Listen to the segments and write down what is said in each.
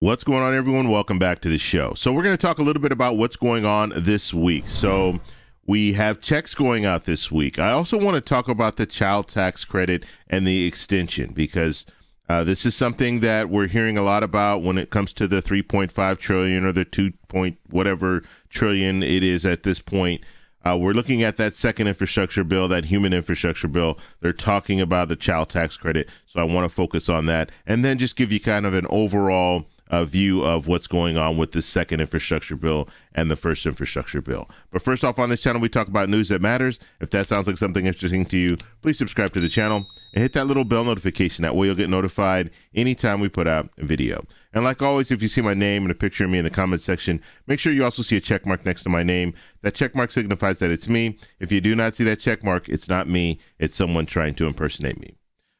What's going on, everyone? Welcome back to the show. So we're going to talk a little bit about what's going on this week. So we have checks going out this week. I also want to talk about the child tax credit and the extension, because this is something that we're hearing a lot about when it comes to the 3.5 trillion or the 2 point whatever trillion it is at this point. We're looking at that second infrastructure bill, that human infrastructure bill. They're talking about the child tax credit. So I want to focus on that and then just give you kind of an overall view of what's going on with the second infrastructure bill and the first infrastructure bill. But first off, on this channel, we talk about news that matters. If that sounds like something interesting to you, please subscribe to the channel and hit that little bell notification. That way you'll get notified anytime we put out a video. And like always, if you see my name and a picture of me in the comments section, make sure you also see a check mark next to my name. That check mark signifies that it's me. If you do not see that check mark, it's not me. It's someone trying to impersonate me.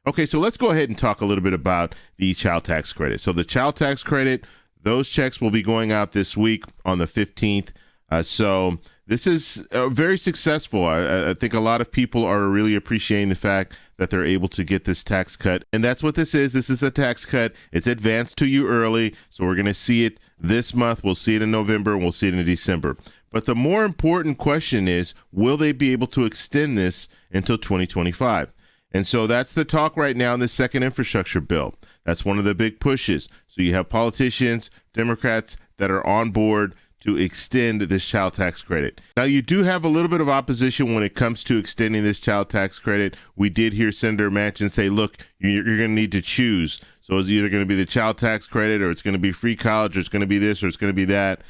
Okay, so let's go ahead and talk a little bit about the child tax credit. So the child tax credit, those checks will be going out this week on the 15th. So this is very successful. I think a lot of people are really appreciating the fact that they're able to get this tax cut. And that's what this is. This is a tax cut. It's advanced to you early. So we're going to see it this month. We'll see it in November and we'll see it in December. But the more important question is, will they be able to extend this until 2025? And so that's the talk right now in the second infrastructure bill. That's one of the big pushes. So you have politicians, Democrats that are on board to extend this child tax credit. Now, you do have a little bit of opposition when it comes to extending this child tax credit. We did hear Senator Manchin say, look, you're going to need to choose. So it's either going to be the child tax credit, or it's going to be free college, or it's going to be this, or it's going to be that.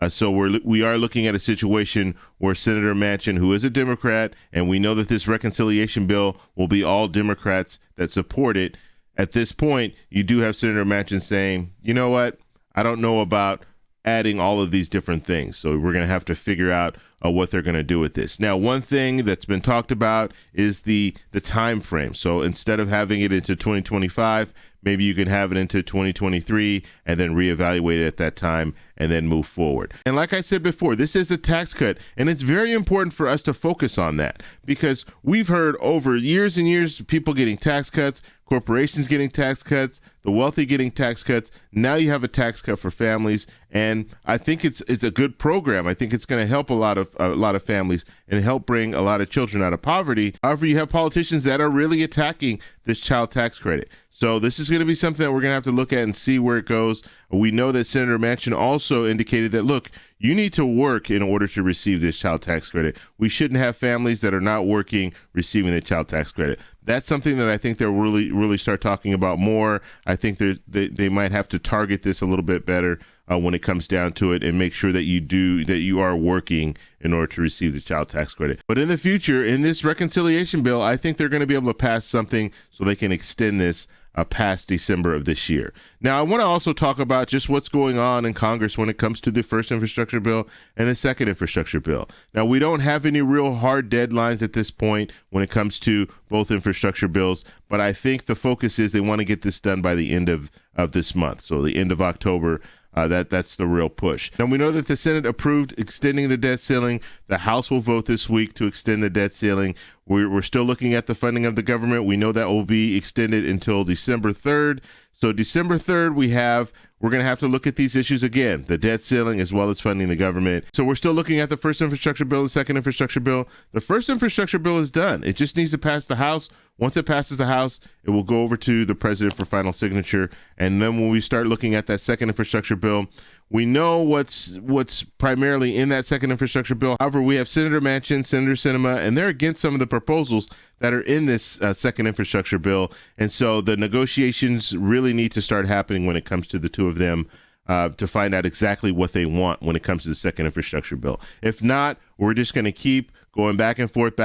So we are looking at a situation where Senator Manchin, who is a Democrat, and we know that this reconciliation bill will be all Democrats that support it. At this point, you do have Senator Manchin saying, you know what, I don't know about adding all of these different things. So we're going to have to figure out what they're going to do with this. Now, one thing that's been talked about is the time frame. So instead of having it into 2025, maybe you can have it into 2023 and then reevaluate it at that time and then move forward. And like I said before, this is a tax cut, and it's very important for us to focus on that, because we've heard over years and years people getting tax cuts, corporations getting tax cuts, the wealthy getting tax cuts. Now you have a tax cut for families, and I think it's a good program. I think it's going to help a lot of families and help bring a lot of children out of poverty. However, you have politicians that are really attacking this child tax credit. So this is going to be something that we're going to have to look at and see where it goes. We know that Senator Manchin also indicated that, look, you need to work in order to receive this child tax credit. We shouldn't have families that are not working receiving the child tax credit. That's something that I think they'll really start talking about more. I think they might have to target this a little bit better when it comes down to it, and make sure that you are working in order to receive the child tax credit. But in the future, in this reconciliation bill, I think they're going to be able to pass something so they can extend this past December of this year. Now, I want to also talk about just what's going on in Congress when it comes to the first infrastructure bill and the second infrastructure bill. Now, we don't have any real hard deadlines at this point when it comes to both infrastructure bills, but I think the focus is they want to get this done by the end of this month, so the end of October. That's the real push. Now, we know that the Senate approved extending the debt ceiling. The House will vote this week to extend the debt ceiling. We're still looking at the funding of the government. We know that will be extended until December 3rd. So December 3rd, we're going to have to look at these issues again, the debt ceiling as well as funding the government. So we're still looking at the first infrastructure bill and the second infrastructure bill. The first infrastructure bill is done. It just needs to pass the House. Once it passes the House, it will go over to the president for final signature. And then when we start looking at that second infrastructure bill, we know what's primarily in that second infrastructure bill. However, we have Senator Manchin, Senator Sinema, and they're against some of the proposals that are in this second infrastructure bill. And so the negotiations really need to start happening when it comes to the two of them to find out exactly what they want when it comes to the second infrastructure bill. If not, we're just going to keep going back and forth,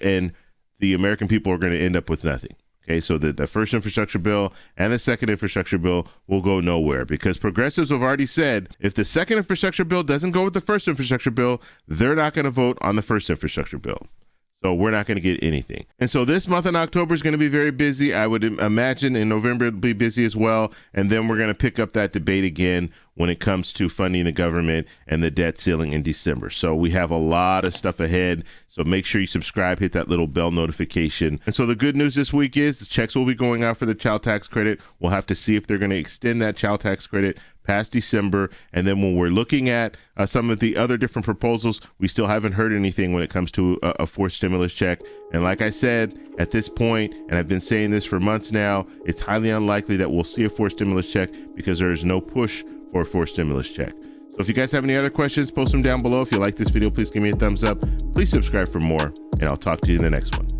and the American people are going to end up with nothing. Okay, so the first infrastructure bill and the second infrastructure bill will go nowhere, because progressives have already said if the second infrastructure bill doesn't go with the first infrastructure bill, they're not going to vote on the first infrastructure bill. So we're not going to get anything. And so this month in October is going to be very busy. I would imagine in November it'll be busy as well. And then we're going to pick up that debate again when it comes to funding the government and the debt ceiling in December. So we have a lot of stuff ahead. So make sure you subscribe, hit that little bell notification. And so the good news this week is the checks will be going out for the child tax credit. We'll have to see if they're going to extend that child tax credit past December. And then when we're looking at some of the other different proposals, we still haven't heard anything when it comes to a forced stimulus check. And like I said, at this point, and I've been saying this for months now, it's highly unlikely that we'll see a forced stimulus check because there is no push for a forced stimulus check. So if you guys have any other questions, post them down below. If you like this video, please give me a thumbs up. Please subscribe for more, and I'll talk to you in the next one.